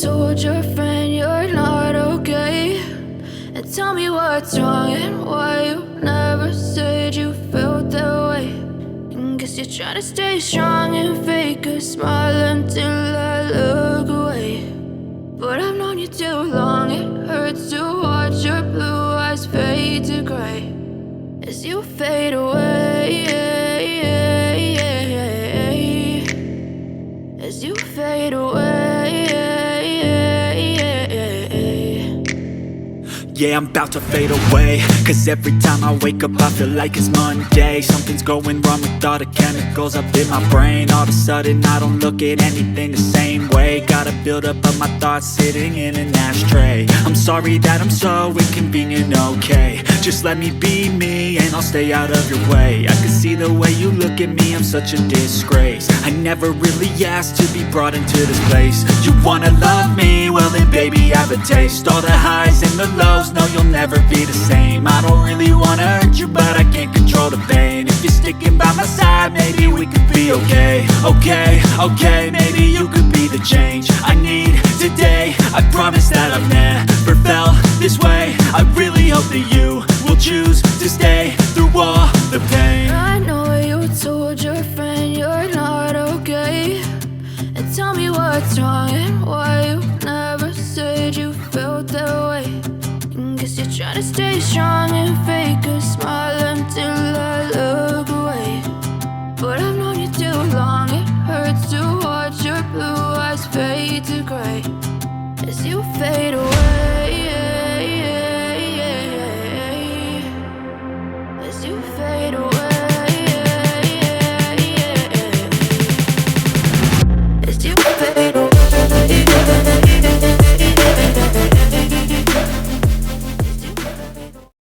told your friend you're not okay, and tell me what's wrong and why you never said you felt that way. And guess you're trying to stay strong and fake a smile until I look away. But I've known you too long, it hurts to watch your blue eyes fade to gray as you fade away, as you fade away. Yeah, I'm about to fade away, cause every time I wake up I feel like it's Monday. Something's going wrong with all the chemicals up in my brain. All of a sudden I don't look at anything the same way. Gotta build up of my thoughts sitting in an ashtray. I'm sorry that I'm so inconvenient, okay. Just let me be me and I'll stay out of your way. I can see the way you look at me, I'm such a disgrace. I never really asked to be brought into this place. You wanna love me? Well then baby have a taste. All the highs and the lows, no you'll never be the same. I don't really wanna hurt you but I can't control the pain. If you're sticking by my side maybe we could be okay. Okay, maybe you could be the change I need today. I promise that I've never felt this way. I really hope that you will choose to stay through all the pain. I know you told your friend you're not okay, and tell me what's wrong and why you never said you felt that way. And guess you're trying to stay strong and fake a smile until I look away. But I've known you too long, it hurts to watch your blue eyes fade to gray as you fade away.